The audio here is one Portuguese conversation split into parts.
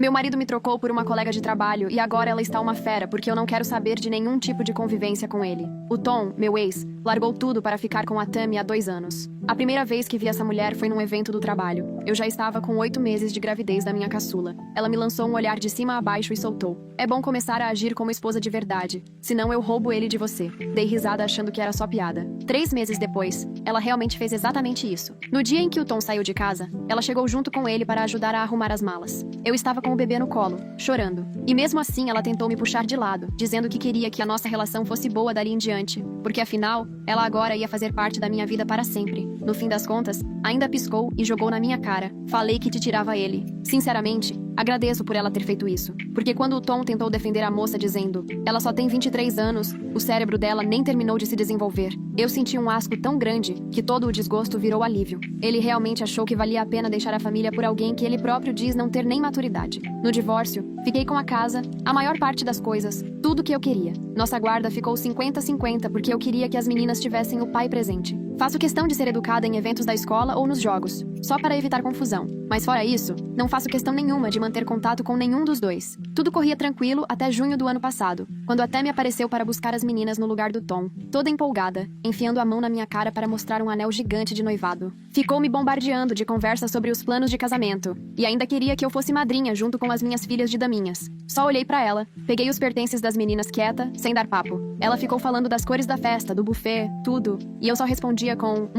Meu marido me trocou por uma colega de trabalho e agora ela está uma fera porque eu não quero saber de nenhum tipo de convivência com ele. O Tom, meu ex, largou tudo para ficar com a Tammy há 2 anos. A primeira vez que vi essa mulher foi num evento do trabalho. Eu já estava com 8 meses de gravidez da minha caçula. Ela me lançou um olhar de cima a baixo e soltou: "É bom começar a agir como esposa de verdade, senão eu roubo ele de você." Dei risada achando que era só piada. 3 meses depois, ela realmente fez exatamente isso. No dia em que o Tom saiu de casa, ela chegou junto com ele para ajudar a arrumar as malas. Eu estava com o bebê no colo, chorando. E mesmo assim ela tentou me puxar de lado, dizendo que queria que a nossa relação fosse boa dali em diante, porque afinal, ela agora ia fazer parte da minha vida para sempre. No fim das contas, ainda piscou e jogou na minha cara: "Falei que te tirava ele." Sinceramente, agradeço por ela ter feito isso, porque quando o Tom tentou defender a moça dizendo: "Ela só tem 23 anos, o cérebro dela nem terminou de se desenvolver." Eu senti um asco tão grande que todo o desgosto virou alívio. Ele realmente achou que valia a pena deixar a família por alguém que ele próprio diz não ter nem maturidade. No divórcio, fiquei com a casa, a maior parte das coisas, tudo que eu queria. Nossa guarda ficou 50-50 porque eu queria que as meninas tivessem o pai presente. Faço questão de ser educada em eventos da escola ou nos jogos, só para evitar confusão. Mas fora isso, não faço questão nenhuma de manter contato com nenhum dos dois. Tudo corria tranquilo até junho do ano passado, quando a Tammy apareceu para buscar as meninas no lugar do Tom, toda empolgada, enfiando a mão na minha cara para mostrar um anel gigante de noivado. Ficou me bombardeando de conversas sobre os planos de casamento, e ainda queria que eu fosse madrinha junto com as minhas filhas de daminhas. Só olhei para ela, peguei os pertences das meninas quieta, sem dar papo. Ela ficou falando das cores da festa, do buffet, tudo, e eu só respondia com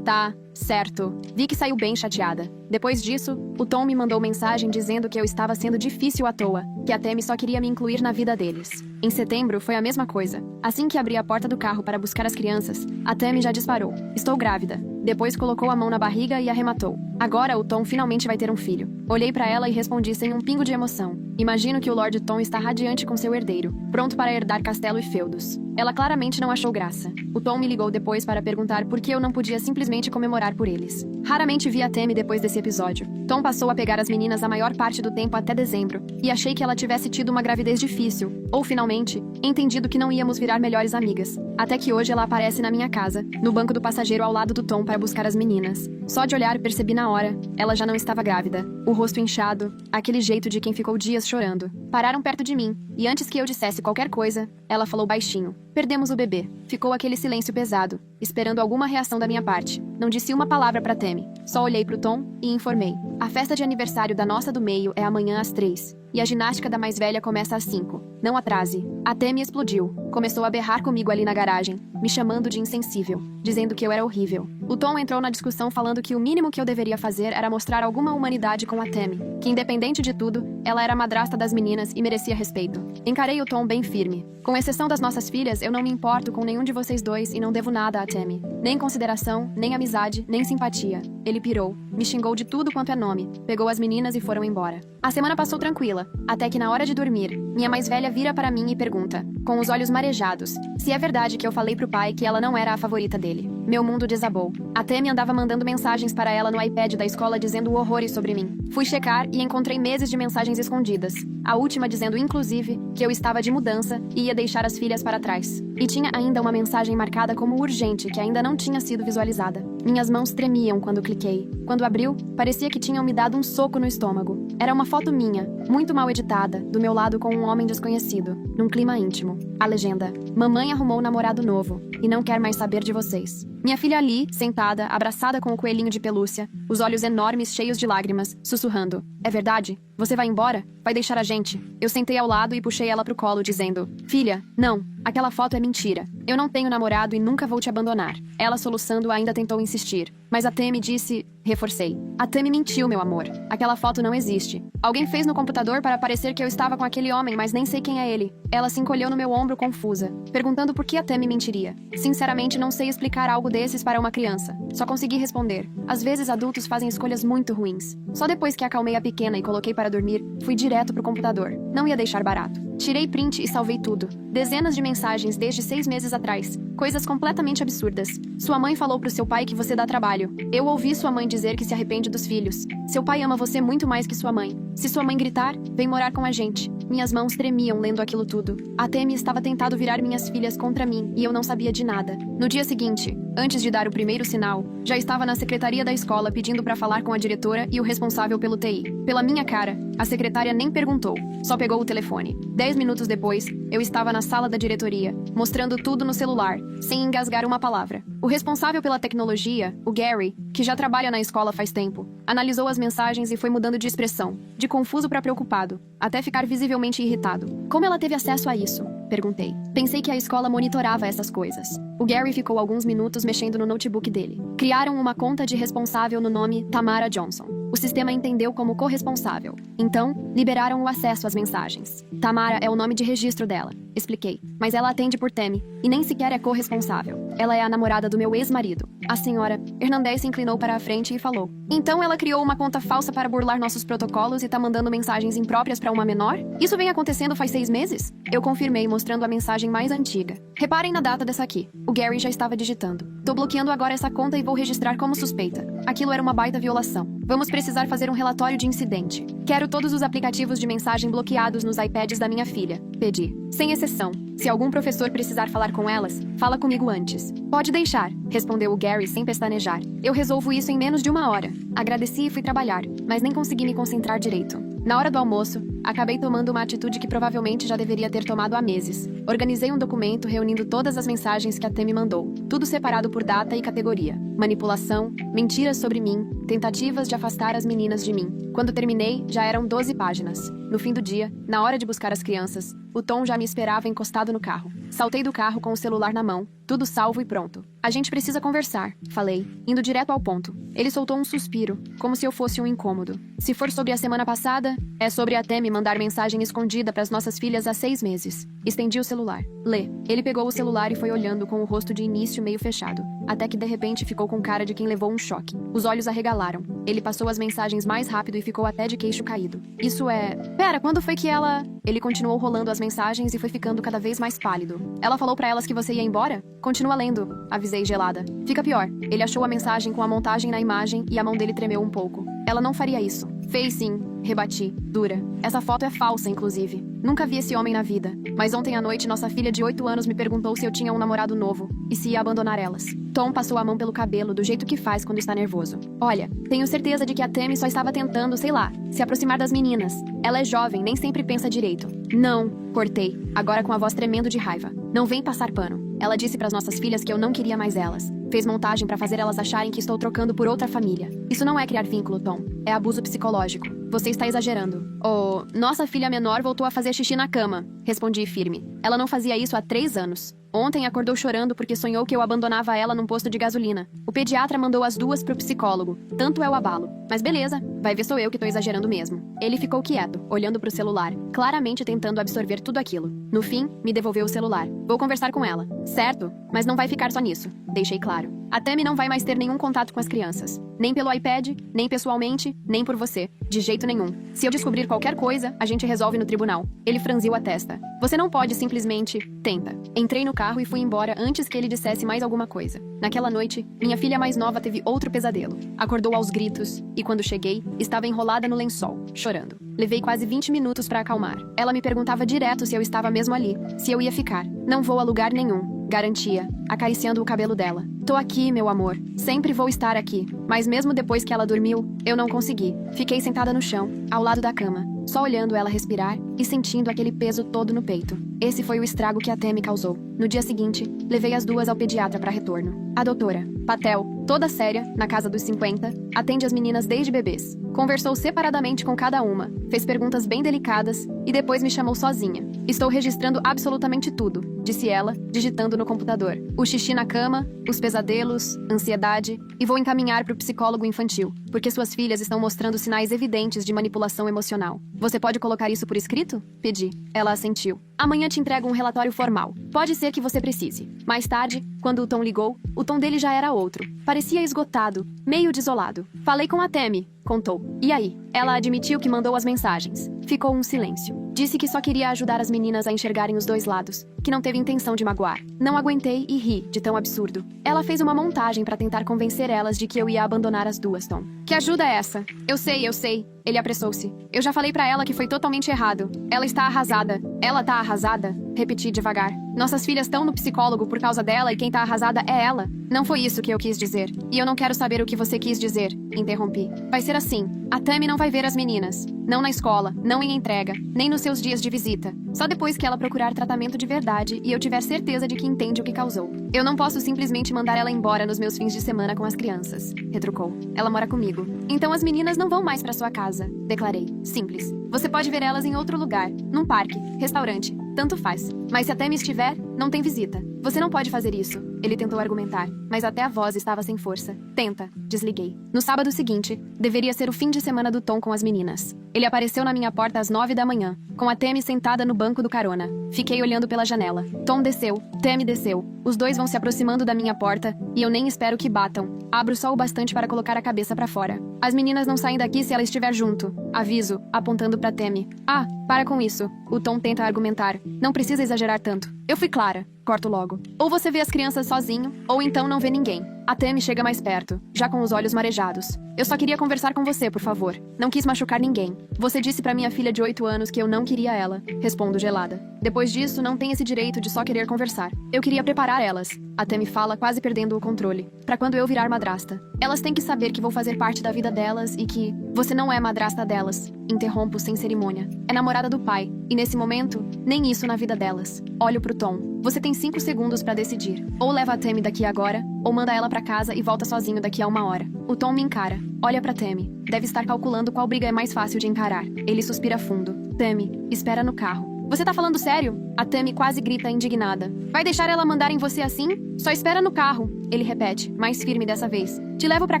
tá, certo." Vi que saiu bem chateada. Depois disso, o Tom me mandou mensagem dizendo que eu estava sendo difícil à toa, que a Tammy só queria me incluir na vida deles. Em setembro, foi a mesma coisa. Assim que abri a porta do carro para buscar as crianças, a Tammy já disparou: "Estou grávida." Depois colocou a mão na barriga e arrematou: "Agora o Tom finalmente vai ter um filho." Olhei para ela e respondi sem um pingo de emoção: "Imagino que o Lord Tom está radiante com seu herdeiro, pronto para herdar castelo e feudos." Ela claramente não achou graça. O Tom me ligou depois para perguntar por que eu não podia simplesmente comemorar por eles. Raramente vi a Tammy depois desse episódio. Tom passou a pegar as meninas a maior parte do tempo até dezembro, e achei que ela tivesse tido uma gravidez difícil, ou finalmente, entendido que não íamos virar melhores amigas. Até que hoje ela aparece na minha casa, no banco do passageiro ao lado do Tom para buscar as meninas. Só de olhar percebi na hora, ela já não estava grávida. O rosto inchado, aquele jeito de quem ficou dias chorando. Pararam perto de mim, e antes que eu dissesse qualquer coisa, ela falou baixinho: "Perdemos o bebê." Ficou aquele silêncio pesado, esperando alguma reação da minha parte. Não disse uma palavra pra Tammy. Só olhei pro Tom e informei: "A festa de aniversário da nossa do meio é amanhã às 3, e a ginástica da mais velha começa às 5. Não atrase." A Tammy explodiu. Começou a berrar comigo ali na garagem, me chamando de insensível, dizendo que eu era horrível. O Tom entrou na discussão falando que o mínimo que eu deveria fazer era mostrar alguma humanidade com a Tammy, que independente de tudo, ela era a madrasta das meninas e merecia respeito. Encarei o Tom bem firme. "Com exceção das nossas filhas, eu não me importo com nenhum de vocês dois e não devo nada a Tammy. Nem consideração, nem amizade, nem simpatia." Ele pirou, me xingou de tudo quanto é nome, pegou as meninas e foram embora. A semana passou tranquila, até que na hora de dormir, minha mais velha vira para mim e pergunta, com os olhos marejados, se é verdade que eu falei pro pai que ela não era a favorita dele. Meu mundo desabou. A Tammy andava mandando mensagens para ela no iPad da escola dizendo horrores sobre mim. Fui checar e encontrei meses de mensagens escondidas. A última dizendo, inclusive, que eu estava de mudança e ia deixar as filhas para trás. E tinha ainda uma mensagem marcada como urgente que ainda não tinha sido visualizada. Minhas mãos tremiam quando cliquei. Quando abriu, parecia que tinham me dado um soco no estômago. Era uma foto minha, muito mal editada, do meu lado com um homem desconhecido, num clima íntimo. A legenda: "Mamãe arrumou um namorado novo e não quer mais saber de vocês." Minha filha ali, sentada, abraçada com o coelhinho de pelúcia, os olhos enormes cheios de lágrimas, sussurrando: "É verdade? Você vai embora? Vai deixar a gente?" Eu sentei ao lado e puxei ela pro colo, dizendo: "Filha, não, aquela foto é mentira. Eu não tenho namorado e nunca vou te abandonar." Ela, soluçando, ainda tentou insistir, mas a Tammy disse... Reforcei: "A Tammy mentiu, meu amor. Aquela foto não existe. Alguém fez no computador para parecer que eu estava com aquele homem, mas nem sei quem é ele." Ela se encolheu no meu ombro confusa, perguntando por que a Tammy mentiria. Sinceramente, não sei explicar algo desses para uma criança. Só consegui responder: "Às vezes adultos fazem escolhas muito ruins." Só depois que acalmei a pequena e coloquei para dormir, fui direto pro computador. Não ia deixar barato. Tirei print e salvei tudo. Dezenas de mensagens desde 6 meses atrás. Coisas completamente absurdas. "Sua mãe falou pro seu pai que você dá trabalho." "Eu ouvi sua mãe dizer que se arrepende dos filhos." "Seu pai ama você muito mais que sua mãe." "Se sua mãe gritar, vem morar com a gente." Minhas mãos tremiam lendo aquilo tudo. A Tammy estava tentando virar minhas filhas contra mim e eu não sabia de nada. No dia seguinte, Antes de dar o primeiro sinal, já estava na secretaria da escola pedindo para falar com a diretora e o responsável pelo TI. Pela minha cara, a secretária nem perguntou, só pegou o telefone. 10 minutos depois, eu estava na sala da diretoria, mostrando tudo no celular, sem engasgar uma palavra. O responsável pela tecnologia, o Gary, que já trabalha na escola faz tempo, analisou as mensagens e foi mudando de expressão, de confuso para preocupado, até ficar visivelmente irritado. Como ela teve acesso a isso? Perguntei. Pensei que a escola monitorava essas coisas. O Gary ficou alguns minutos mexendo no notebook dele. Criaram uma conta de responsável no nome Tamara Johnson. O sistema entendeu como corresponsável. Então, liberaram o acesso às mensagens. Tamara é o nome de registro dela, expliquei. Mas ela atende por Temi e nem sequer é corresponsável. Ela é a namorada do meu ex-marido. A senhora Hernandez se inclinou para a frente e falou. Então ela criou uma conta falsa para burlar nossos protocolos e tá mandando mensagens impróprias para uma menor? Isso vem acontecendo faz 6 meses? Eu confirmei mostrando a mensagem mais antiga. Reparem na data dessa aqui. O Gary já estava digitando. Tô bloqueando agora essa conta e vou registrar como suspeita. Aquilo era uma baita violação. Vamos precisar fazer um relatório de incidente. Quero todos os aplicativos de mensagem bloqueados nos iPads da minha filha. Pedi. Sem exceção. Se algum professor precisar falar com elas, fala comigo antes. Pode deixar, respondeu o Gary sem pestanejar. Eu resolvo isso em menos de 1 hora. Agradeci e fui trabalhar, mas nem consegui me concentrar direito. Na hora do almoço, acabei tomando uma atitude que provavelmente já deveria ter tomado há meses. Organizei um documento reunindo todas as mensagens que a Temi mandou, tudo separado por data e categoria. Manipulação, mentiras sobre mim, tentativas de afastar as meninas de mim. Quando terminei, já eram 12 páginas. No fim do dia, na hora de buscar as crianças, o Tom já me esperava encostado no carro. Saltei do carro com o celular na mão, tudo salvo e pronto. A gente precisa conversar, falei, indo direto ao ponto. Ele soltou um suspiro, como se eu fosse um incômodo. Se for sobre a semana passada, é sobre a Temi mandar mensagem escondida para as nossas filhas há 6 meses. Estendi o celular. Lê. Ele pegou o celular e foi olhando com o rosto de início meio fechado, até que de repente ficou com cara de quem levou um choque. Os olhos arregalaram. Ele passou as mensagens mais rápido e ficou até de queixo caído. Isso é... Pera, quando foi que ela... Ele continuou rolando as mensagens e foi ficando cada vez mais pálido. Ela falou pra elas que você ia embora? Continua lendo, avisei gelada. Fica pior. Ele achou a mensagem com a montagem na imagem e a mão dele tremeu um pouco. Ela não faria isso. Fez sim, rebati, dura. Essa foto é falsa, inclusive. Nunca vi esse homem na vida. Mas ontem à noite, nossa filha de 8 anos me perguntou se eu tinha um namorado novo e se ia abandonar elas. Tom passou a mão pelo cabelo do jeito que faz quando está nervoso. Olha, tenho certeza de que a Temi só estava tentando, sei lá, se aproximar das meninas. Ela é jovem, nem sempre pensa direito. Não, cortei, agora com a voz tremendo de raiva. Não vem passar pano. Ela disse para as nossas filhas que eu não queria mais elas. Fez montagem para fazer elas acharem que estou trocando por outra família. Isso não é criar vínculo, Tom. É abuso psicológico. Você está exagerando. Oh, nossa filha menor voltou a fazer xixi na cama. Respondi firme. Ela não fazia isso há 3 anos. Ontem acordou chorando porque sonhou que eu abandonava ela num posto de gasolina. O pediatra mandou as duas pro psicólogo. Tanto é o abalo. Mas beleza, vai ver sou eu que tô exagerando mesmo. Ele ficou quieto, olhando pro celular, claramente tentando absorver tudo aquilo. No fim, me devolveu o celular. Vou conversar com ela. Certo, mas não vai ficar só nisso. Deixei claro. A Temi não vai mais ter nenhum contato com as crianças. Nem pelo iPad, nem pessoalmente, nem por você. De jeito nenhum. Se eu descobrir qualquer coisa, a gente resolve no tribunal. Ele franziu a testa. Você não pode simplesmente... Tenta. Entrei no carro e fui embora antes que ele dissesse mais alguma coisa. Naquela noite, minha filha mais nova teve outro pesadelo. Acordou aos gritos e, quando cheguei, estava enrolada no lençol, chorando. Levei quase 20 minutos para acalmar. Ela me perguntava direto se eu estava mesmo ali, se eu ia ficar. Não vou a lugar nenhum, garantia, acariciando o cabelo dela. Tô aqui, meu amor. Sempre vou estar aqui. Mas mesmo depois que ela dormiu, eu não consegui. Fiquei sentada no chão, ao lado da cama, só olhando ela respirar e sentindo aquele peso todo no peito. Esse foi o estrago que a Temi causou. No dia seguinte, levei as duas ao pediatra para retorno. A doutora, Patel, toda séria, na casa dos 50, atende as meninas desde bebês. Conversou separadamente com cada uma, fez perguntas bem delicadas e depois me chamou sozinha. Estou registrando absolutamente tudo, disse ela, digitando no computador. O xixi na cama, os pesadelos, ansiedade, e vou encaminhar para o psicólogo infantil, porque suas filhas estão mostrando sinais evidentes de manipulação emocional. Você pode colocar isso por escrito? Pedi. Ela assentiu. Amanhã te entrego um relatório formal. Pode ser que você precise. Mais tarde, quando o Tom ligou, o tom dele já era outro. Parecia esgotado, meio desolado. Falei com a Temi, contou. E aí? Ela admitiu que mandou as mensagens. Ficou um silêncio. Disse que só queria ajudar as meninas a enxergarem os dois lados, que não teve intenção de magoar. Não aguentei e ri de tão absurdo. Ela fez uma montagem para tentar convencer elas de que eu ia abandonar as duas, Tom. Que ajuda é essa? Eu sei. Ele apressou-se. Eu já falei pra ela que foi totalmente errado. Ela está arrasada. Ela tá arrasada? Repeti devagar. Nossas filhas estão no psicólogo por causa dela e quem tá arrasada é ela. Não foi isso que eu quis dizer. E eu não quero saber o que você quis dizer. Interrompi. Vai ser assim. A Tammy não vai ver as meninas. Não na escola, não em entrega, nem nos seus dias de visita. Só depois que ela procurar tratamento de verdade e eu tiver certeza de que entende o que causou. Eu não posso simplesmente mandar ela embora nos meus fins de semana com as crianças. Retrucou. Ela mora comigo. Então as meninas não vão mais pra sua casa. Declarei. Simples. Você pode ver elas em outro lugar. Num parque, restaurante. Tanto faz. Mas se a Tammy estiver, não tem visita. Você não pode fazer isso. Ele tentou argumentar, mas até a voz estava sem força. Tenta. Desliguei. No sábado seguinte, deveria ser o fim de semana do Tom com as meninas. Ele apareceu na minha porta às 9 da manhã, com a Tammy sentada no banco do carona. Fiquei olhando pela janela. Tom desceu, Tammy desceu. Os dois vão se aproximando da minha porta, e eu nem espero que batam. Abro só o bastante para colocar a cabeça para fora. As meninas não saem daqui se ela estiver junto. Aviso, apontando pra Tammy. Ah, para com isso. O Tom tenta argumentar. Não precisa exagerar tanto. Eu fui clara. Corto logo. Ou você vê as crianças sozinho, ou então não vê ninguém. A Tammy chega mais perto, já com os olhos marejados. Eu só queria conversar com você, por favor. Não quis machucar ninguém. Você disse pra minha filha de 8 anos que eu não queria ela. Respondo gelada. Depois disso, não tem esse direito de só querer conversar. Eu queria preparar elas. A Tammy fala, quase perdendo o controle. Pra quando eu virar madrasta. Elas têm que saber que vou fazer parte da vida delas e que... Você não é madrasta delas. Interrompo sem cerimônia. É namorada do pai. E nesse momento, nem isso na vida delas. Olho pro Tom. Você tem 5 segundos pra decidir. Ou leva a Tammy daqui agora, ou manda ela pra casa e volta sozinho daqui a 1 hora. O Tom me encara. Olha pra Tammy. Deve estar calculando qual briga é mais fácil de encarar. Ele suspira fundo. Tammy, espera no carro. Você tá falando sério? A Tammy quase grita indignada. Vai deixar ela mandar em você assim? Só espera no carro. Ele repete, mais firme dessa vez. Te levo pra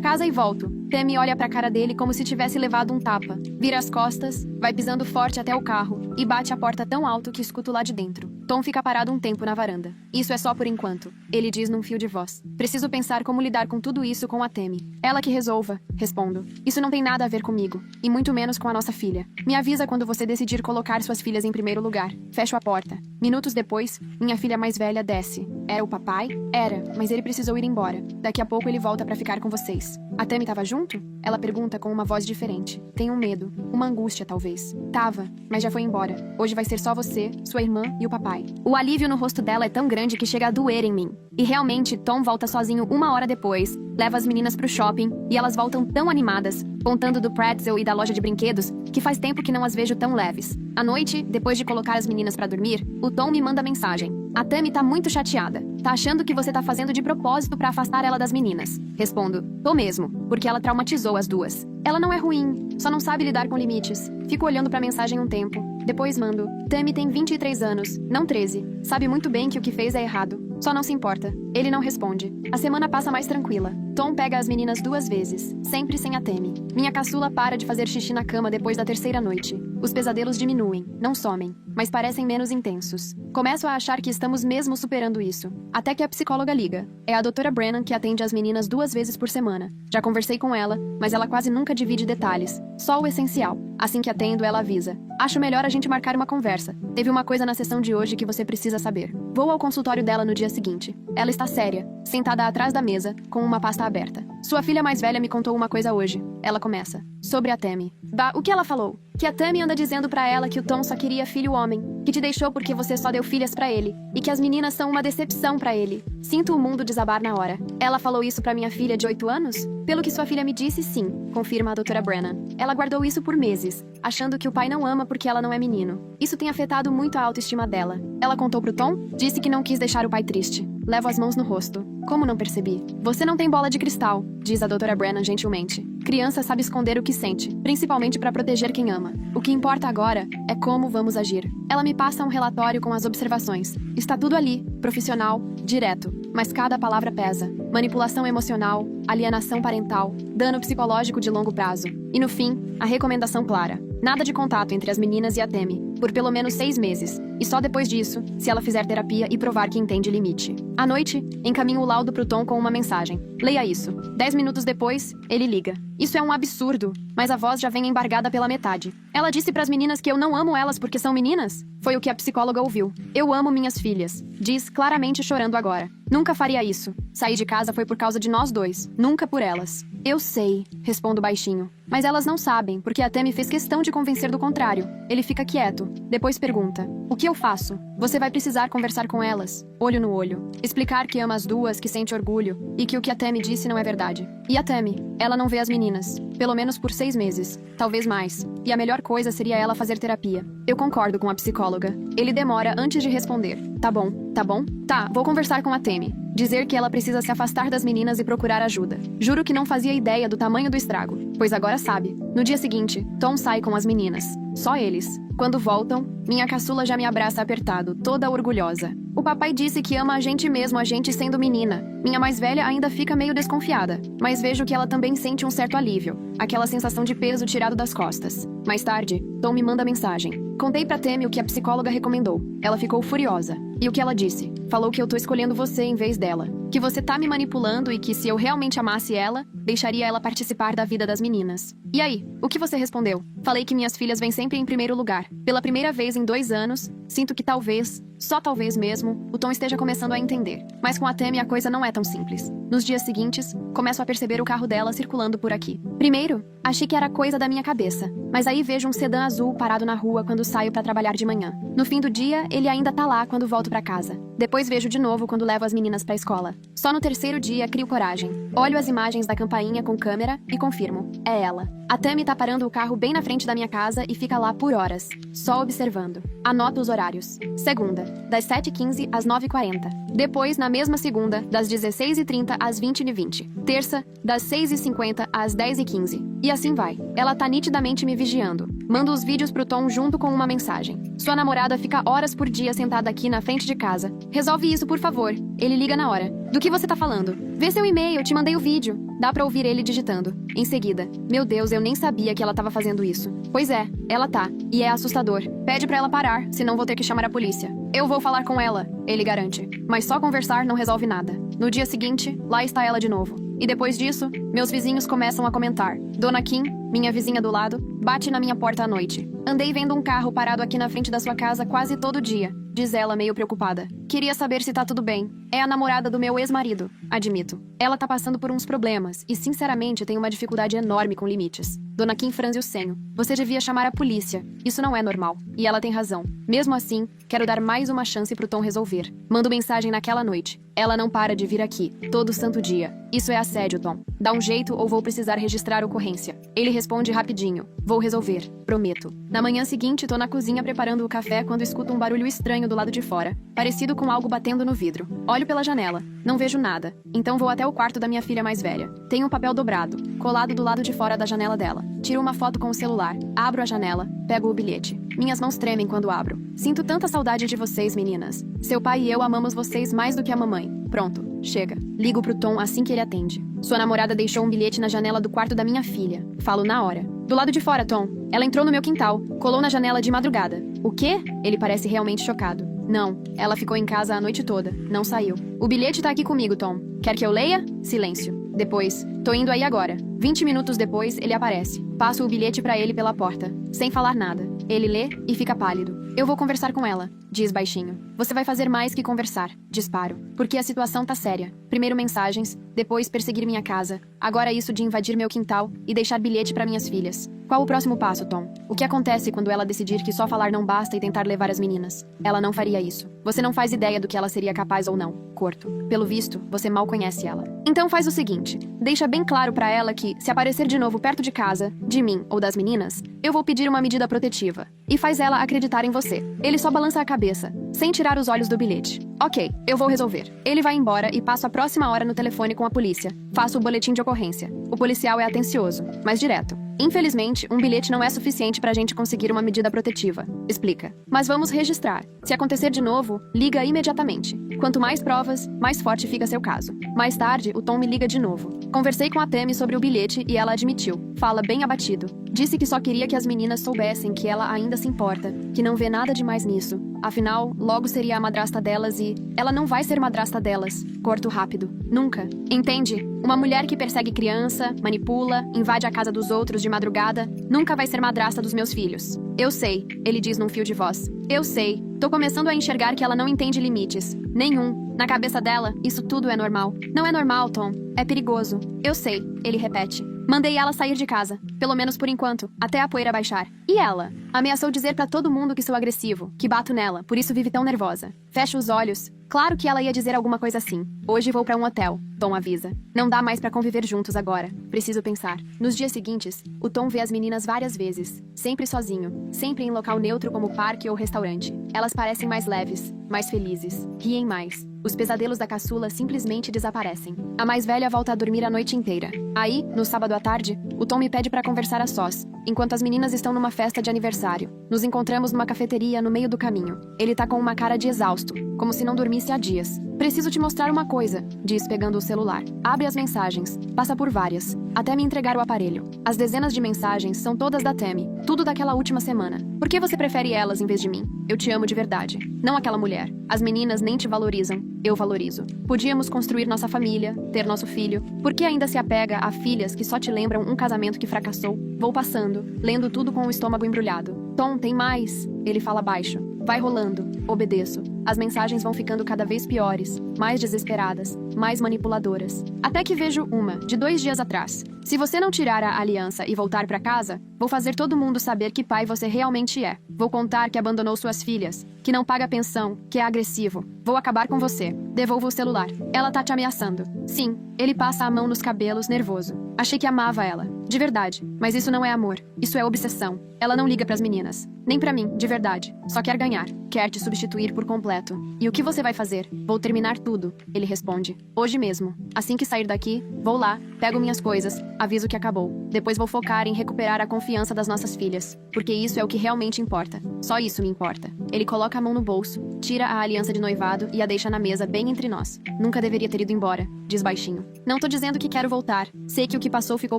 casa e volto. Tammy olha pra cara dele como se tivesse levado um tapa. Vira as costas, vai pisando forte até o carro e bate a porta tão alto que escuto lá de dentro. Tom fica parado um tempo na varanda. Isso é só por enquanto, ele diz num fio de voz. Preciso pensar como lidar com tudo isso com a Tammy. Ela que resolva, respondo. Isso não tem nada a ver comigo, e muito menos com a nossa filha. Me avisa quando você decidir colocar suas filhas em primeiro lugar. Fecho a porta. Minutos depois, minha filha mais velha desce. Era o papai? Era, mas ele precisou ir embora. Daqui a pouco ele volta pra ficar com vocês. A Tammy tava junto? Ela pergunta com uma voz diferente. Tenho um medo, uma angústia talvez. Tava, mas já foi embora. Hoje vai ser só você, sua irmã e o papai. O alívio no rosto dela é tão grande que chega a doer em mim. E realmente, Tom volta sozinho 1 hora depois, leva as meninas pro shopping e elas voltam tão animadas, contando do pretzel e da loja de brinquedos, que faz tempo que não as vejo tão leves. À noite, depois de colocar as meninas pra dormir, o Tom me manda mensagem. A Tammy tá muito chateada. Tá achando que você tá fazendo de propósito pra afastar ela das meninas. Respondo, tô mesmo, porque ela traumatizou as duas. Ela não é ruim, só não sabe lidar com limites. Fico olhando pra mensagem um tempo. Depois mando, Tammy tem 23 anos, não 13. Sabe muito bem que o que fez é errado. Só não se importa. Ele não responde. A semana passa mais tranquila. Tom pega as meninas 2 vezes, sempre sem a Tammy. Minha caçula para de fazer xixi na cama depois da 3ª noite. Os pesadelos diminuem, não somem, mas parecem menos intensos. Começo a achar que estamos mesmo superando isso. Até que a psicóloga liga. É a doutora Brennan que atende as meninas 2 vezes por semana. Já conversei com ela, mas ela quase nunca divide detalhes. Só o essencial. Assim que atendo, ela avisa. Acho melhor a gente marcar uma conversa. Teve uma coisa na sessão de hoje que você precisa saber. Vou ao consultório dela no dia seguinte. Ela está séria, sentada atrás da mesa, com uma pasta aberta. Sua filha mais velha me contou uma coisa hoje. Ela começa. Sobre a Tammy. Bah, o que ela falou? Que a Tammy anda dizendo pra ela que o Tom só queria filho homem, que te deixou porque você só deu filhas pra ele, e que as meninas são uma decepção pra ele. Sinto o mundo desabar na hora. Ela falou isso pra minha filha de 8 anos? Pelo que sua filha me disse, sim, confirma a doutora Brennan. Ela guardou isso por meses, achando que o pai não ama porque ela não é menino. Isso tem afetado muito a autoestima dela. Ela contou pro Tom? Disse que não quis deixar o pai triste. Levo as mãos no rosto. Como não percebi? Você não tem bola de cristal, diz a doutora Brennan gentilmente. Criança sabe esconder o que sente, principalmente para proteger quem ama. O que importa agora é como vamos agir. Ela me passa um relatório com as observações. Está tudo ali, profissional, direto. Mas cada palavra pesa. Manipulação emocional, alienação parental, dano psicológico de longo prazo. E no fim, a recomendação clara. Nada de contato entre as meninas e a Tammy, por pelo menos 6 meses. E só depois disso, se ela fizer terapia e provar que entende limite. À noite, encaminho o laudo pro Tom com uma mensagem. Leia isso. 10 minutos depois, ele liga. Isso é um absurdo. Mas a voz já vem embargada pela metade. Ela disse pras meninas que eu não amo elas porque são meninas? Foi o que a psicóloga ouviu. Eu amo minhas filhas. Diz claramente chorando agora. Nunca faria isso. Sair de casa foi por causa de nós dois, nunca por elas. Eu sei, respondo baixinho. Mas elas não sabem, porque a Tammy fez questão de convencer do contrário. Ele fica quieto. Depois pergunta: o que eu faço? Você vai precisar conversar com elas, olho no olho. Explicar que ama as duas, que sente orgulho, e que o que a Tammy disse não é verdade. E a Tammy? Ela não vê as meninas. Pelo menos por 6 meses. Talvez mais. E a melhor coisa seria ela fazer terapia. Eu concordo com a psicóloga. Ele demora antes de responder. Tá bom, tá bom? Tá, vou conversar com a Tammy. Dizer que ela precisa se afastar das meninas e procurar ajuda. Juro que não fazia ideia do tamanho do estrago, pois agora sabe. No dia seguinte, Tom sai com as meninas. Só eles. Quando voltam, minha caçula já me abraça apertado, toda orgulhosa. O papai disse que ama a gente mesmo, a gente sendo menina. Minha mais velha ainda fica meio desconfiada, mas vejo que ela também sente um certo alívio. Aquela sensação de peso tirado das costas. Mais tarde, Tom me manda mensagem. Contei pra Tammy o que a psicóloga recomendou. Ela ficou furiosa. E o que ela disse? Falou que eu tô escolhendo você em vez dela. Que você tá me manipulando e que se eu realmente amasse ela, deixaria ela participar da vida das meninas. E aí, o que você respondeu? Falei que minhas filhas vêm sempre em primeiro lugar. Pela primeira vez em 2 anos, sinto que talvez, só talvez mesmo, o Tom esteja começando a entender. Mas com a Tammy a coisa não é tão simples. Nos dias seguintes, começo a perceber o carro dela circulando por aqui. Primeiro, achei que era coisa da minha cabeça. Mas aí vejo um sedã azul parado na rua quando saio pra trabalhar de manhã. No fim do dia, ele ainda tá lá quando volto pra casa. Depois vejo de novo quando levo as meninas pra escola. Só no 3º dia crio coragem. Olho as imagens da campainha com câmera e confirmo. É ela. A Tammy tá parando o carro bem na frente da minha casa e fica lá por horas, só observando. Anoto os horários. Segunda, das 7h15 às 9h40. Depois, na mesma segunda, das 16h30 às 20h20. Terça, das 6h50 às 10h15. E assim vai. Ela tá nitidamente me vigiando. Mando os vídeos pro Tom junto com uma mensagem. Sua namorada fica horas por dia sentada aqui na frente de casa. Resolve isso, por favor. Ele liga na hora. Do que você tá falando? Vê seu e-mail, te mandei o vídeo. Dá pra ouvir ele digitando. Em seguida, meu Deus, eu nem sabia que ela tava fazendo isso. Pois é, ela tá. E é assustador. Pede pra ela parar, senão vou ter que chamar a polícia. Eu vou falar com ela, ele garante. Mas só conversar não resolve nada. No dia seguinte, lá está ela de novo. E depois disso, meus vizinhos começam a comentar. Dona Kim, minha vizinha do lado, bate na minha porta à noite. Andei vendo um carro parado aqui na frente da sua casa quase todo dia, diz ela meio preocupada. Queria saber se tá tudo bem. É a namorada do meu ex-marido, admito. Ela tá passando por uns problemas e, sinceramente, tem uma dificuldade enorme com limites. Dona Kim franze o senho. Você devia chamar a polícia. Isso não é normal. E ela tem razão. Mesmo assim, quero dar mais uma chance pro Tom resolver. Mando mensagem naquela noite. Ela não para de vir aqui, todo santo dia. Isso é assédio, Tom. Dá um jeito ou vou precisar registrar ocorrência. Ele responde rapidinho. Vou resolver. Prometo. Na manhã seguinte, tô na cozinha preparando o café quando escuto um barulho estranho do lado de fora, parecido com algo batendo no vidro. Olho pela janela. Não vejo nada. Então vou até o quarto da minha filha mais velha. Tem um papel dobrado, colado do lado de fora da janela dela. Tiro uma foto com o celular. Abro a janela. Pego o bilhete. Minhas mãos tremem quando abro. Sinto tanta saudade de vocês, meninas. Seu pai e eu amamos vocês mais do que a mamãe. Pronto. Chega. Ligo pro Tom assim que ele atende. Sua namorada deixou um bilhete na janela do quarto da minha filha. Falo na hora. Do lado de fora, Tom. Ela entrou no meu quintal. Colou na janela de madrugada. O quê? Ele parece realmente chocado. Não. Ela ficou em casa a noite toda. Não saiu. O bilhete tá aqui comigo, Tom. Quer que eu leia? Silêncio. Depois. Tô indo aí agora. 20 minutos depois, ele aparece. Passo o bilhete pra ele pela porta. Sem falar nada. Ele lê e fica pálido. Eu vou conversar com ela, diz baixinho. Você vai fazer mais que conversar, disparo. Porque a situação tá séria. Primeiro mensagens, depois perseguir minha casa. Agora isso de invadir meu quintal e deixar bilhete pra minhas filhas. Qual o próximo passo, Tom? O que acontece quando ela decidir que só falar não basta e tentar levar as meninas? Ela não faria isso. Você não faz ideia do que ela seria capaz ou não. Corto. Pelo visto, você mal conhece ela. Então faz o seguinte, deixa bem claro pra ela que, se aparecer de novo perto de casa, de mim ou das meninas, eu vou pedir uma medida protetiva. E faz ela acreditar em você. Ele só balança a cabeça, sem tirar os olhos do bilhete. Ok, eu vou resolver. Ele vai embora e passo a próxima hora no telefone com a polícia. Faço o boletim de ocorrência. O policial é atencioso, mas direto. Infelizmente, um bilhete não é suficiente pra gente conseguir uma medida protetiva. Explica. Mas vamos registrar. Se acontecer de novo, liga imediatamente. Quanto mais provas, mais forte fica seu caso. Mais tarde, o Tom me liga de novo. Conversei com a Tammy sobre o bilhete e ela admitiu. Fala bem abatido. Disse que só queria que as meninas soubessem que ela ainda se importa, que não vê nada demais nisso. Afinal, logo seria a madrasta delas e... Ela não vai ser madrasta delas. Corto rápido. Nunca. Entende? Uma mulher que persegue criança, manipula, invade a casa dos outros de madrugada, nunca vai ser madrasta dos meus filhos. Eu sei, ele diz num fio de voz. Eu sei. Tô começando a enxergar que ela não entende limites. Nenhum. Na cabeça dela, isso tudo é normal. Não é normal, Tom. É perigoso. Eu sei, ele repete. Mandei ela sair de casa, pelo menos por enquanto, até a poeira baixar. E ela? Ameaçou dizer pra todo mundo que sou agressivo, que bato nela, por isso vive tão nervosa. Fecha os olhos. Claro que ela ia dizer alguma coisa assim. Hoje vou pra um hotel, Tom avisa. Não dá mais pra conviver juntos agora. Preciso pensar. Nos dias seguintes, o Tom vê as meninas várias vezes. Sempre sozinho. Sempre em local neutro como parque ou restaurante. Elas parecem mais leves, mais felizes. Riem mais. Os pesadelos da caçula simplesmente desaparecem. A mais velha volta a dormir a noite inteira. Aí, no sábado à tarde, o Tom me pede pra conversar a sós, enquanto as meninas estão numa festa de aniversário. Nos encontramos numa cafeteria no meio do caminho. Ele tá com uma cara de exausto, como se não dormisse há dias. Preciso te mostrar uma coisa, diz pegando o celular. Abre as mensagens, passa por várias, até me entregar o aparelho. As dezenas de mensagens são todas da Tammy, tudo daquela última semana. Por que você prefere elas em vez de mim? Eu te amo de verdade. Não aquela mulher. As meninas nem te valorizam. Eu valorizo. Podíamos construir nossa família, ter nosso filho. Por que ainda se apega a filhas que só te lembram um casamento que fracassou? Vou passando, lendo tudo com o estômago embrulhado. Tom, tem mais. Ele fala baixo. Vai rolando. Obedeço. As mensagens vão ficando cada vez piores, mais desesperadas, mais manipuladoras. Até que vejo uma, de 2 dias atrás. Se você não tirar a aliança e voltar pra casa, vou fazer todo mundo saber que pai você realmente é. Vou contar que abandonou suas filhas, que não paga pensão, que é agressivo. Vou acabar com você. Devolva o celular. Ela tá te ameaçando. Sim, ele passa a mão nos cabelos, nervoso. Achei que amava ela. De verdade. Mas isso não é amor. Isso é obsessão. Ela não liga pras meninas. Nem pra mim, de verdade. Só quer ganhar. Quer te substituir por completo. E o que você vai fazer? Vou terminar tudo. Ele responde. Hoje mesmo. Assim que sair daqui, vou lá, pego minhas coisas, aviso que acabou. Depois vou focar em recuperar a confiança das nossas filhas. Porque isso é o que realmente importa. Só isso me importa. Ele coloca a mão no bolso, tira a aliança de noivado e a deixa na mesa bem entre nós. Nunca deveria ter ido embora, diz baixinho. Não tô dizendo que quero voltar. Sei que o que passou ficou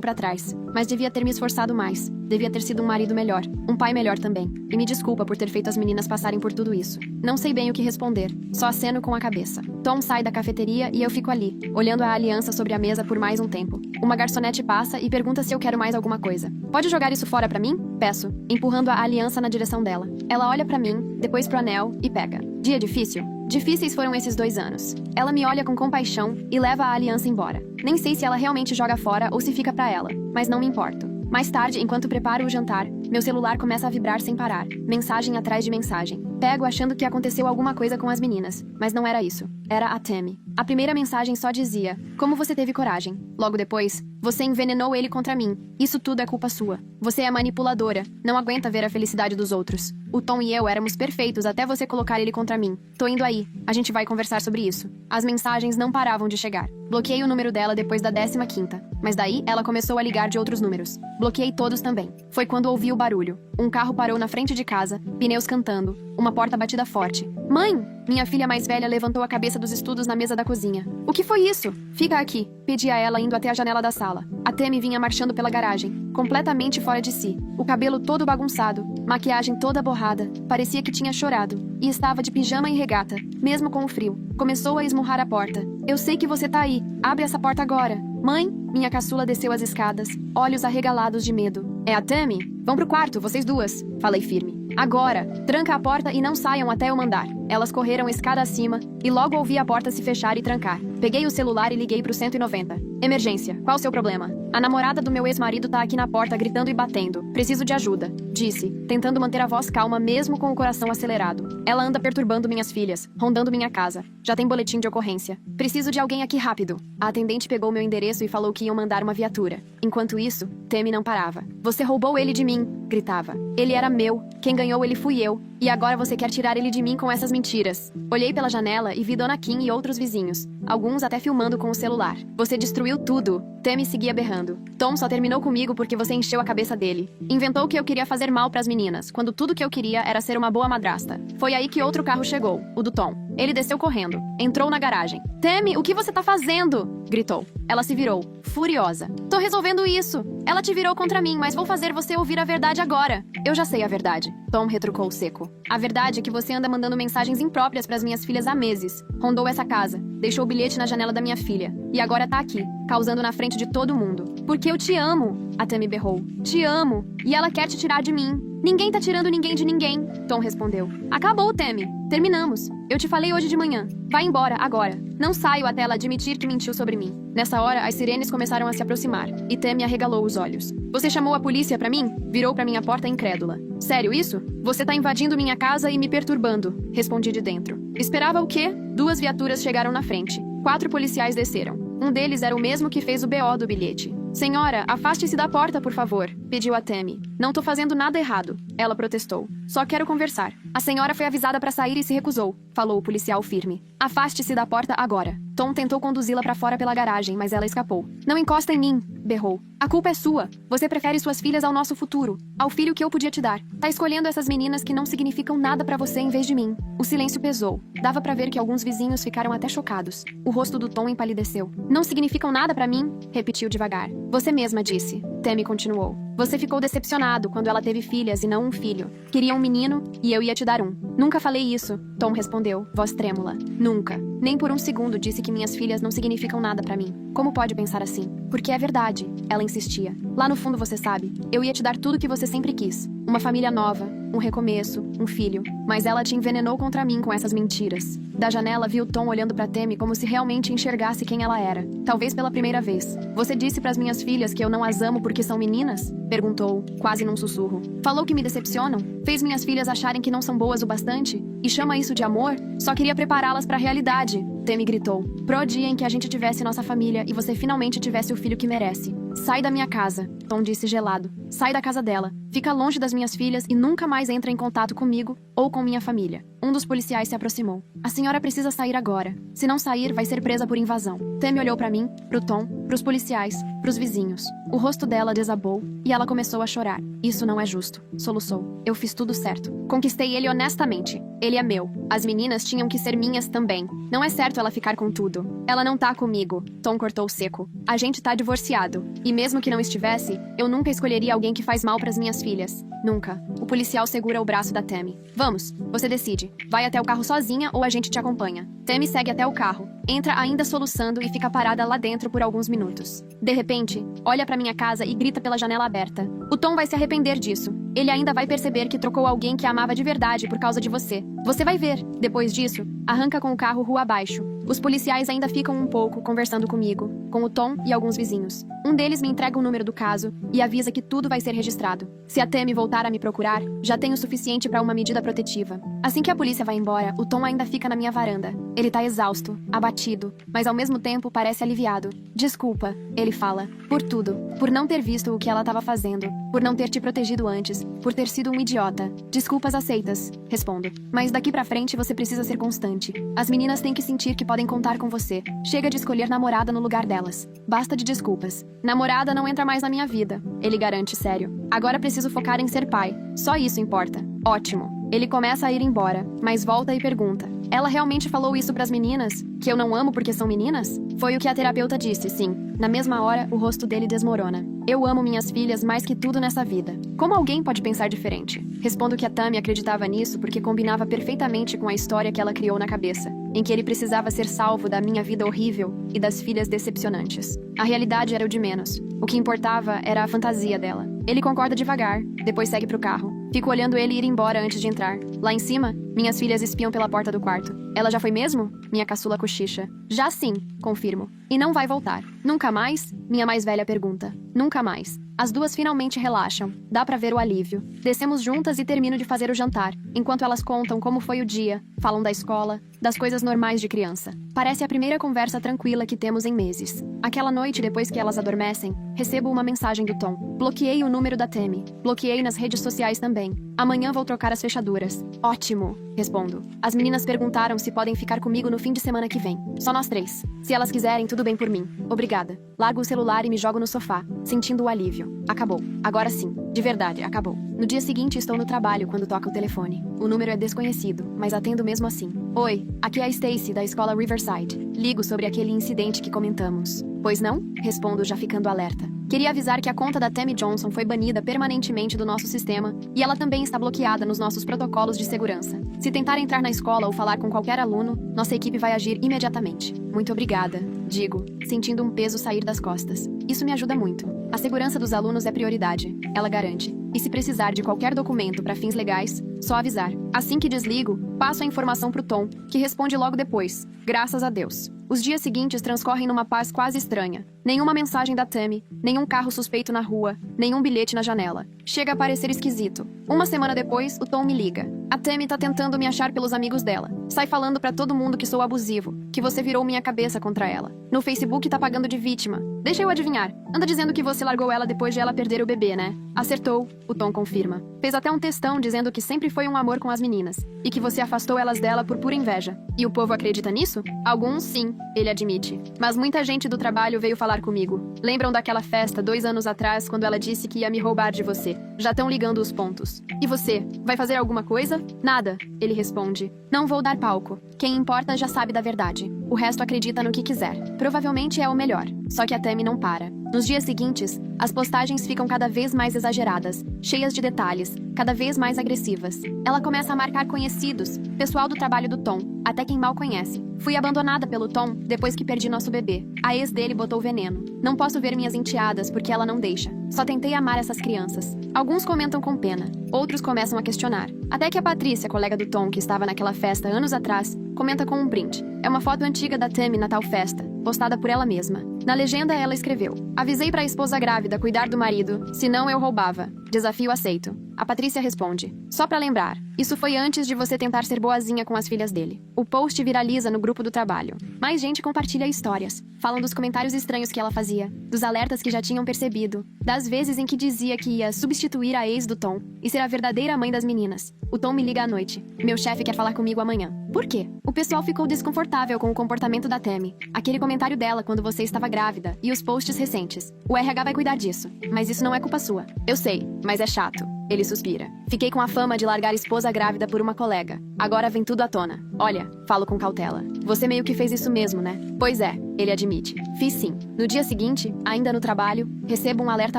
pra trás. Mas devia ter me esforçado mais. Devia ter sido um marido melhor. Um pai melhor também. E me desculpa por ter feito as meninas passarem por tudo isso. Não sei bem o que responder. Só aceno com a cabeça. Tom sai da cafeteria e eu fico ali, olhando a aliança sobre a mesa por mais um tempo. Uma garçonete passa e pergunta se eu quero mais alguma coisa. Pode jogar isso fora pra mim? Peço, empurrando a aliança na direção dela. Ela olha pra mim, depois pro anel e pega. Dia difícil? Difíceis foram esses 2 anos. Ela me olha com compaixão e leva a aliança embora. Nem sei se ela realmente joga fora ou se fica pra ela, mas não me importo. Mais tarde, enquanto preparo o jantar, meu celular começa a vibrar sem parar. Mensagem atrás de mensagem. Pego achando que aconteceu alguma coisa com as meninas, mas não era isso. Era a Tammy. A primeira mensagem só dizia: como você teve coragem? Logo depois, você envenenou ele contra mim. Isso tudo é culpa sua. Você é manipuladora. Não aguenta ver a felicidade dos outros. O Tom e eu éramos perfeitos até você colocar ele contra mim. Tô indo aí. A gente vai conversar sobre isso. As mensagens não paravam de chegar. Bloqueei o número dela depois da 15ª, mas daí ela começou a ligar de outros números. Bloqueei todos também. Foi quando ouvi o barulho. Um carro parou na frente de casa, pneus cantando, uma porta batida forte. Mãe! Minha filha mais velha levantou a cabeça dos estudos na mesa da cozinha. O que foi isso? Fica aqui, pedi a ela indo até a janela da sala. A Tammy vinha marchando pela garagem, completamente fora de si. O cabelo todo bagunçado, maquiagem toda borrada, parecia que tinha chorado. E estava de pijama e regata, mesmo com o frio. Começou a esmurrar a porta. Eu sei que você tá aí. Abre essa porta agora. Mãe? Minha caçula desceu as escadas, olhos arregalados de medo. É a Tammy? Vão pro quarto, vocês duas. Falei firme. Agora! Tranca a porta e não saiam até eu mandar. Elas correram escada acima e logo ouvi a porta se fechar e trancar. Peguei o celular e liguei pro 190. Emergência, qual o seu problema? A namorada do meu ex-marido tá aqui na porta gritando e batendo. Preciso de ajuda, disse, tentando manter a voz calma mesmo com o coração acelerado. Ela anda perturbando minhas filhas, rondando minha casa. Já tem boletim de ocorrência. Preciso de alguém aqui rápido. A atendente pegou meu endereço e falou que iam mandar uma viatura. Enquanto isso, Tammy não parava. Você roubou ele de mim, gritava. Ele era meu. Quem ganhou ele fui eu. E agora você quer tirar ele de mim com essas mentiras. Olhei pela janela e vi Dona Kim e outros vizinhos. Alguns até filmando com o celular. Você destruiu tudo. Tammy seguia berrando. Tom só terminou comigo porque você encheu a cabeça dele. Inventou que eu queria fazer mal pras meninas, quando tudo que eu queria era ser uma boa madrasta. Foi aí que outro carro chegou, o do Tom. Ele desceu correndo. Entrou na garagem. Tammy, o que você tá fazendo? Gritou. Ela se virou, furiosa. Tô resolvendo isso. Ela te virou contra mim, mas vou fazer você ouvir a verdade agora. Eu já sei a verdade. Tom retrucou seco. A verdade é que você anda mandando mensagens impróprias para as minhas filhas há meses. Rondou essa casa, deixou o bilhete na janela da minha filha. E agora tá aqui, causando na frente de todo mundo. Porque eu te amo, a Tammy berrou. Te amo. E ela quer te tirar de mim. Ninguém tá tirando ninguém de ninguém, Tom respondeu. Acabou, Tammy. Terminamos. Eu te falei hoje de manhã. Vai embora, agora. Não saio até ela admitir que mentiu sobre mim. Nessa hora, as sirenes começaram a se aproximar, e Tammy arregalou os olhos. Você chamou a polícia pra mim? Virou pra minha porta incrédula. Sério isso? Você tá invadindo minha casa e me perturbando, respondi de dentro. Esperava o quê? 2 viaturas chegaram na frente. 4 policiais desceram. Um deles era o mesmo que fez o BO do bilhete. Senhora, afaste-se da porta, por favor, pediu a Tammy. Não tô fazendo nada errado, ela protestou. Só quero conversar. A senhora foi avisada para sair e se recusou, falou o policial firme. Afaste-se da porta agora. Tom tentou conduzi-la para fora pela garagem, mas ela escapou. Não encosta em mim, berrou. A culpa é sua. Você prefere suas filhas ao nosso futuro, ao filho que eu podia te dar. Tá escolhendo essas meninas que não significam nada para você em vez de mim. O silêncio pesou. Dava para ver que alguns vizinhos ficaram até chocados. O rosto do Tom empalideceu. Não significam nada para mim, repetiu devagar. Você mesma disse. Tammy continuou. Você ficou decepcionado quando ela teve filhas e não um filho. Queria um menino e eu ia te dar um. Nunca falei isso, Tom respondeu, voz trêmula. Nunca. Nem por um segundo disse que minhas filhas não significam nada pra mim. Como pode pensar assim? Porque é verdade, ela insistia. Lá no fundo você sabe, eu ia te dar tudo que você sempre quis. Uma família nova, um recomeço, um filho. Mas ela te envenenou contra mim com essas mentiras. Da janela viu Tom olhando pra Tammy como se realmente enxergasse quem ela era. Talvez pela primeira vez. Você disse pras minhas filhas que eu não as amo porque são meninas? Perguntou, quase num sussurro. Falou que me decepcionam? Fez minhas filhas acharem que não são boas o bastante? E chama isso de amor? Só queria prepará-las pra realidade. Tammy gritou. Pro dia em que a gente tivesse nossa família e você finalmente tivesse o filho que merece. Sai da minha casa, Tom disse gelado. Sai da casa dela. Fica longe das minhas filhas e nunca mais entra em contato comigo ou com minha família. Um dos policiais se aproximou. A senhora precisa sair agora. Se não sair, vai ser presa por invasão. Tammy olhou pra mim, pro Tom, pros policiais, pros vizinhos. O rosto dela desabou e ela começou a chorar. Isso não é justo, soluçou. Eu fiz tudo certo. Conquistei ele honestamente. Ele é meu. As meninas tinham que ser minhas também. Não é certo ela ficar com tudo. Ela não tá comigo. Tom cortou seco. A gente tá divorciado. E mesmo que não estivesse, eu nunca escolheria alguém que faz mal pras minhas filhas. Nunca. O policial segura o braço da Tammy. Vamos, você decide. Vai até o carro sozinha ou a gente te acompanha. Tammy segue até o carro. Entra ainda soluçando e fica parada lá dentro por alguns minutos. De repente, olha pra minha casa e grita pela janela aberta. O Tom vai se arrepender disso. Ele ainda vai perceber que trocou alguém que a amava de verdade por causa de você. Você vai ver. Depois disso, arranca com o carro rua abaixo. Os policiais ainda ficam um pouco conversando comigo, com o Tom e alguns vizinhos. Um deles me entrega o número do caso e avisa que tudo vai ser registrado. Se a Tammy voltar a me procurar, já tenho o suficiente para uma medida protetiva. Assim que a polícia vai embora, o Tom ainda fica na minha varanda. Ele tá exausto, abatido, mas ao mesmo tempo parece aliviado. Desculpa, ele fala, por tudo. Por não ter visto o que ela estava fazendo, por não ter te protegido antes, por ter sido um idiota. Desculpas aceitas, respondo. Mas daqui pra frente você precisa ser constante. As meninas têm que sentir que podem contar com você. Chega de escolher namorada no lugar delas. Basta de desculpas. Namorada não entra mais na minha vida, ele garante sério. Agora preciso focar em ser pai. Só isso importa. Ótimo. Ele começa a ir embora, mas volta e pergunta. Ela realmente falou isso pras meninas? Que eu não amo porque são meninas? Foi o que a terapeuta disse, sim. Na mesma hora, o rosto dele desmorona. Eu amo minhas filhas mais que tudo nessa vida. Como alguém pode pensar diferente? Respondo que a Tammy acreditava nisso porque combinava perfeitamente com a história que ela criou na cabeça, em que ele precisava ser salvo da minha vida horrível e das filhas decepcionantes. A realidade era o de menos. O que importava era a fantasia dela. Ele concorda devagar, depois segue pro carro. Fico olhando ele ir embora antes de entrar. Lá em cima, minhas filhas espiam pela porta do quarto. Ela já foi mesmo? Minha caçula cochicha. Já sim, confirmo. E não vai voltar. Nunca mais? Minha mais velha pergunta. Nunca mais. As duas finalmente relaxam. Dá pra ver o alívio. Descemos juntas e termino de fazer o jantar, enquanto elas contam como foi o dia, falam da escola, das coisas normais de criança. Parece a primeira conversa tranquila que temos em meses. Aquela noite, depois que elas adormecem, recebo uma mensagem do Tom. Bloqueei o número da Tammy. Bloqueei nas redes sociais também. Amanhã vou trocar as fechaduras. Ótimo, respondo. As meninas perguntaram se podem ficar comigo no fim de semana que vem. Só nós 3. Se elas quiserem, tudo bem por mim. Obrigada. Largo o celular e me jogo no sofá, sentindo o alívio. Acabou. Agora sim. De verdade, acabou. No dia seguinte, estou no trabalho quando toca o telefone. O número é desconhecido, mas atendo mesmo assim. Oi, aqui é a Stacy, da escola Riverside. Ligo sobre aquele incidente que comentamos. Pois não? Respondo já ficando alerta. Queria avisar que a conta da Tammy Johnson foi banida permanentemente do nosso sistema e ela também está bloqueada nos nossos protocolos de segurança. Se tentar entrar na escola ou falar com qualquer aluno, nossa equipe vai agir imediatamente. Muito obrigada, digo, sentindo um peso sair das costas. Isso me ajuda muito. A segurança dos alunos é prioridade, ela garante. E se precisar de qualquer documento para fins legais, só avisar. Assim que desligo, passo a informação pro Tom, que responde logo depois. Graças a Deus. Os dias seguintes transcorrem numa paz quase estranha. Nenhuma mensagem da Tammy, nenhum carro suspeito na rua, nenhum bilhete na janela. Chega a parecer esquisito. Uma semana depois, o Tom me liga. A Tammy tá tentando me achar pelos amigos dela. Sai falando pra todo mundo que sou abusivo, que você virou minha cabeça contra ela. No Facebook tá pagando de vítima. Deixa eu adivinhar. Anda dizendo que você largou ela depois de ela perder o bebê, né? Acertou, o Tom confirma. Fez até um textão dizendo que sempre foi um amor com as meninas, e que você afastou elas dela por pura inveja. E o povo acredita nisso? Alguns sim, ele admite. Mas muita gente do trabalho veio falar comigo. Lembram daquela festa 2 anos atrás, quando ela disse que ia me roubar de você? Já estão ligando os pontos. E você, vai fazer alguma coisa? Nada, ele responde. Não vou dar palco. Quem importa já sabe da verdade. O resto acredita no que quiser. Provavelmente é o melhor. Só que a Tammy não para. Nos dias seguintes, as postagens ficam cada vez mais exageradas, cheias de detalhes, cada vez mais agressivas. Ela começa a marcar conhecidos, pessoal do trabalho do Tom, até quem mal conhece. Fui abandonada pelo Tom depois que perdi nosso bebê. A ex dele botou veneno. Não posso ver minhas enteadas porque ela não deixa. Só tentei amar essas crianças. Alguns comentam com pena, outros começam a questionar. Até que a Patrícia, colega do Tom que estava naquela festa anos atrás, comenta com um print. É uma foto antiga da Tammy na tal festa, postada por ela mesma. Na legenda ela escreveu: avisei pra esposa grávida cuidar do marido, senão eu roubava. Desafio aceito. A Patrícia responde: só pra lembrar, isso foi antes de você tentar ser boazinha com as filhas dele. O post viraliza no grupo do trabalho. Mais gente compartilha histórias. Falam dos comentários estranhos que ela fazia, dos alertas que já tinham percebido, das vezes em que dizia que ia substituir a ex do Tom e ser a verdadeira mãe das meninas. O Tom me liga à noite. Meu chefe quer falar comigo amanhã. Por quê? O pessoal ficou desconfortável com o comportamento da Tammy. Aquele comentário dela quando você estava grávida e os posts recentes. O RH vai cuidar disso, mas isso não é culpa sua. Eu sei, mas é chato. Ele suspira. Fiquei com a fama de largar esposa grávida por uma colega. Agora vem tudo à tona. Olha, falo com cautela. Você meio que fez isso mesmo, né? Pois é, ele admite. Fiz sim. No dia seguinte, ainda no trabalho, recebo um alerta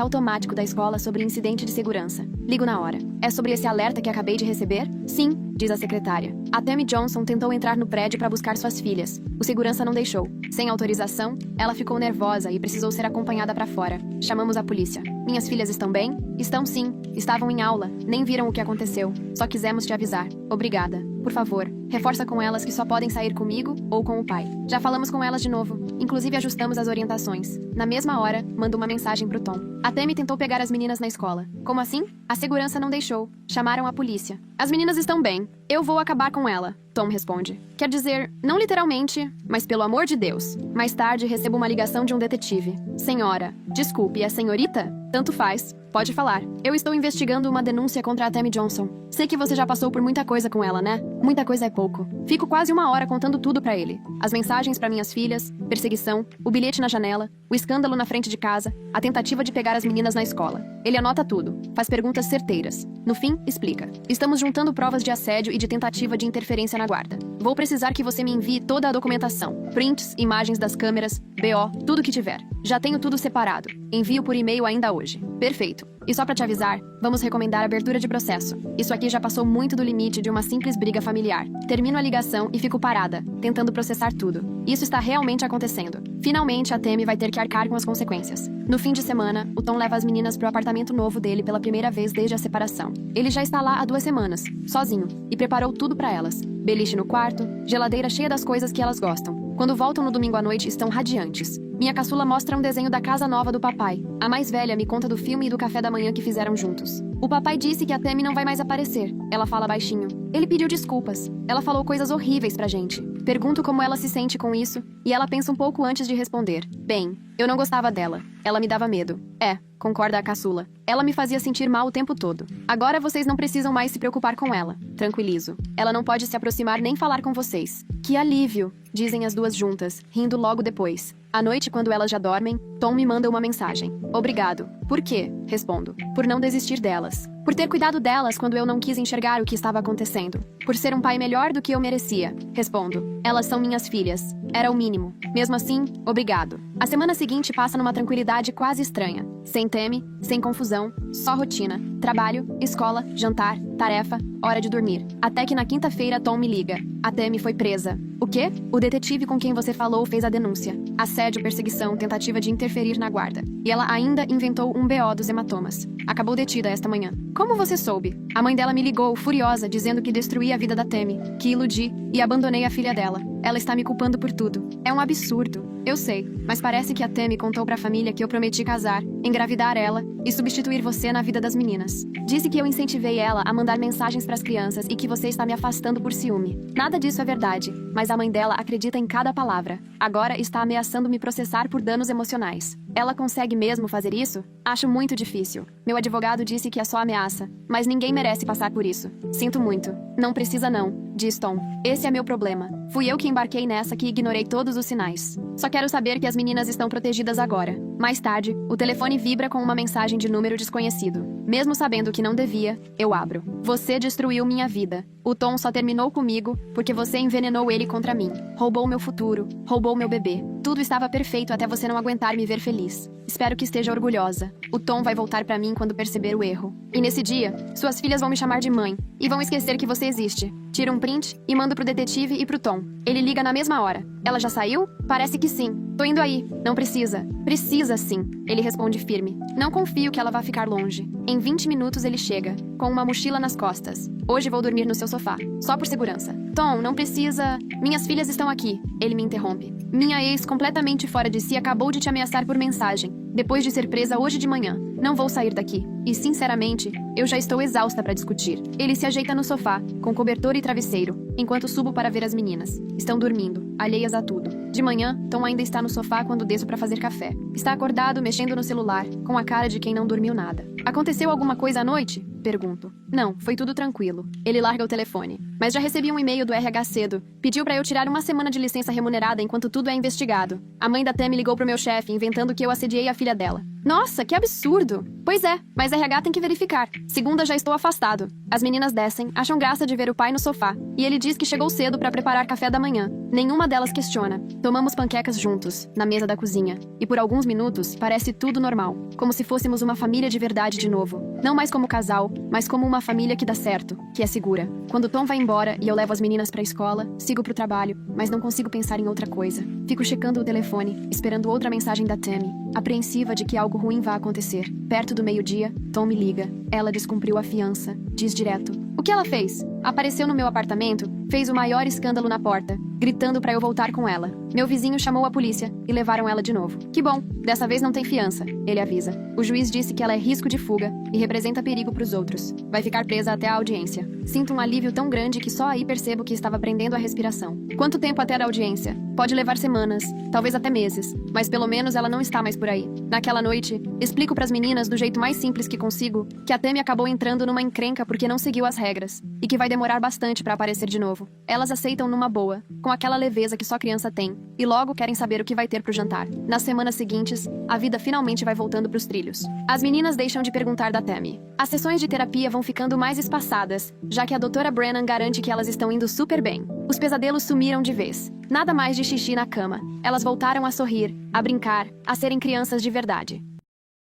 automático da escola sobre incidente de segurança. Ligo na hora. É sobre esse alerta que acabei de receber? Sim, diz a secretária. A Tammy Johnson tentou entrar no prédio para buscar suas filhas. O segurança não deixou. Sem autorização, ela ficou nervosa e precisou ser acompanhada para fora. Chamamos a polícia. Minhas filhas estão bem? Estão sim. Estavam em aula. Nem viram o que aconteceu. Só quisemos te avisar. Obrigada. Por favor, reforça com elas que só podem sair comigo ou com o pai. Já falamos com elas de novo. Inclusive ajustamos as orientações. Na mesma hora, mando uma mensagem pro Tom. A Tammy tentou pegar as meninas na escola. Como assim? A segurança não deixou. Chamaram a polícia. As meninas estão bem. Eu vou acabar com ela. Tom responde. Quer dizer, não literalmente, mas pelo amor de Deus. Mais tarde, recebo uma ligação de um detetive. Senhora, desculpe, é senhorita? Tanto faz. Pode falar. Eu estou investigando uma denúncia contra a Tammy Johnson. Sei que você já passou por muita coisa com ela, né? Muita coisa é pouco. Fico quase 1 hora contando tudo pra ele. As mensagens pra minhas filhas, perseguição, o bilhete na janela, o escândalo na frente de casa, a tentativa de pegar as meninas na escola. Ele anota tudo, faz perguntas certeiras. No fim, explica. Estamos juntando provas de assédio e de tentativa de interferência na guarda. Vou precisar que você me envie toda a documentação. Prints, imagens das câmeras, BO, tudo que tiver. Já tenho tudo separado. Envio por e-mail ainda hoje. Perfeito. E só pra te avisar, vamos recomendar abertura de processo. Isso aqui já passou muito do limite de uma simples briga familiar. Termino a ligação e fico parada, tentando processar tudo. Isso está realmente acontecendo. Finalmente, a Tammy vai ter que arcar com as consequências. No fim de semana, o Tom leva as meninas pro apartamento novo dele pela primeira vez desde a separação. Ele já está lá há 2 semanas, sozinho, e preparou tudo pra elas. Beliche no quarto, geladeira cheia das coisas que elas gostam. Quando voltam no domingo à noite, estão radiantes. Minha caçula mostra um desenho da casa nova do papai. A mais velha me conta do filme e do café da manhã que fizeram juntos. O papai disse que a Tammy não vai mais aparecer. Ela fala baixinho. Ele pediu desculpas. Ela falou coisas horríveis pra gente. Pergunto como ela se sente com isso, e ela pensa um pouco antes de responder. Bem, eu não gostava dela. Ela me dava medo. É, concorda a caçula. Ela me fazia sentir mal o tempo todo. Agora vocês não precisam mais se preocupar com ela. Tranquilizo. Ela não pode se aproximar nem falar com vocês. Que alívio, dizem as duas juntas, rindo logo depois. À noite, quando elas já dormem, Tom me manda uma mensagem. Obrigado. Por quê? Respondo. Por não desistir delas. Por ter cuidado delas quando eu não quis enxergar o que estava acontecendo. Por ser um pai melhor do que eu merecia. Respondo. Elas são minhas filhas. Era o mínimo. Mesmo assim, obrigado. A semana seguinte passa numa tranquilidade quase estranha. Sem teme, sem confusão, só rotina. Trabalho, escola, jantar, tarefa, hora de dormir. Até que na quinta-feira Tom me liga. A Tammy foi presa. O quê? O detetive com quem você falou fez a denúncia. Assédio, perseguição, tentativa de interferir na guarda. E ela ainda inventou um BO dos hematomas. Acabou detida esta manhã. Como você soube? A mãe dela me ligou, furiosa, dizendo que destruí a vida da Tammy, que iludi e abandonei a filha dela. Ela está me culpando por tudo. É um absurdo. Eu sei, mas parece que a Tammy contou pra família que eu prometi casar, engravidar ela e substituir você na vida das meninas. Disse que eu incentivei ela a mandar mensagens pras crianças e que você está me afastando por ciúme. Nada disso é verdade, mas a mãe dela acredita em cada palavra. Agora está ameaçando me processar por danos emocionais. Ela consegue mesmo fazer isso? Acho muito difícil. Meu advogado disse que é só ameaça, mas ninguém merece passar por isso. Sinto muito. Não precisa não, diz Tom. Esse é meu problema. Fui eu que embarquei nessa que ignorei todos os sinais. Só quero saber que as meninas estão protegidas agora. Mais tarde, o telefone vibra com uma mensagem de número desconhecido. Mesmo sabendo que não devia, eu abro. Você destruiu minha vida. O Tom só terminou comigo porque você envenenou ele contra mim. Roubou meu futuro, roubou meu bebê. Tudo estava perfeito até você não aguentar me ver feliz. Espero que esteja orgulhosa. O Tom vai voltar pra mim quando perceber o erro. E nesse dia, suas filhas vão me chamar de mãe e vão esquecer que você existe. Tiro um print e mando pro detetive e pro Tom. Ele liga na mesma hora. Ela já saiu? Parece que sim. Tô indo aí. Não precisa. Precisa sim. Ele responde firme. Não confio que ela vá ficar longe. Em 20 minutos ele chega, com uma mochila nas costas. Hoje vou dormir no seu sofá, só por segurança. Tom, não precisa... Minhas filhas estão aqui. Ele me interrompe. Minha ex, completamente fora de si, acabou de te ameaçar por mensagem, depois de ser presa hoje de manhã. Não vou sair daqui. E, sinceramente, eu já estou exausta para discutir. Ele se ajeita no sofá, com cobertor e travesseiro, enquanto subo para ver as meninas. Estão dormindo, alheias a tudo. De manhã, Tom ainda está no sofá quando desço para fazer café. Está acordado, mexendo no celular, com a cara de quem não dormiu nada. Aconteceu alguma coisa à noite? Pergunto. Não, foi tudo tranquilo. Ele larga o telefone. Mas já recebi um e-mail do RH cedo. Pediu para eu tirar uma semana de licença remunerada enquanto tudo é investigado. A mãe da Tammy ligou pro meu chefe, inventando que eu assediei a filha dela. Nossa, que absurdo! Pois é, mas RH tem que verificar. Segunda já estou afastado. As meninas descem, acham graça de ver o pai no sofá. E ele diz que chegou cedo para preparar café da manhã. Nenhuma delas questiona. Tomamos panquecas juntos, na mesa da cozinha. E por alguns minutos, parece tudo normal. Como se fôssemos uma família de verdade de novo. Não mais como casal, mas como uma família que dá certo, que é segura. Quando Tom vai embora e eu levo as meninas pra escola, sigo pro trabalho, mas não consigo pensar em outra coisa. Fico checando o telefone, esperando outra mensagem da Tammy, apreensiva de que algo ruim vá acontecer. Perto do meio-dia, Tom me liga. Ela descumpriu a fiança, diz direto. O que ela fez? Apareceu no meu apartamento, fez o maior escândalo na porta, gritando pra eu voltar com ela. Meu vizinho chamou a polícia e levaram ela de novo. Que bom, dessa vez não tem fiança, ele avisa. O juiz disse que ela é risco de fuga e representa perigo pros outros. Vai ficar presa até a audiência. Sinto um alívio tão grande que só aí percebo que estava prendendo a respiração. Quanto tempo até a audiência? Pode levar semanas, talvez até meses, mas pelo menos ela não está mais por aí. Naquela noite, explico pras meninas do jeito mais simples que consigo que a Tammy acabou entrando numa encrenca porque não seguiu as regras e que vai demorar bastante pra aparecer de novo. Elas aceitam numa boa, com aquela leveza que só criança tem, e logo querem saber o que vai ter pro jantar. Nas semanas seguintes, a vida finalmente vai voltando pros trilhos. As meninas deixam de perguntar da Tammy. As sessões de terapia vão ficando mais espaçadas, já que a doutora Brennan garante que elas estão indo super bem. Os pesadelos sumiram de vez. Nada mais de xixi na cama. Elas voltaram a sorrir, a brincar, a serem crianças de verdade.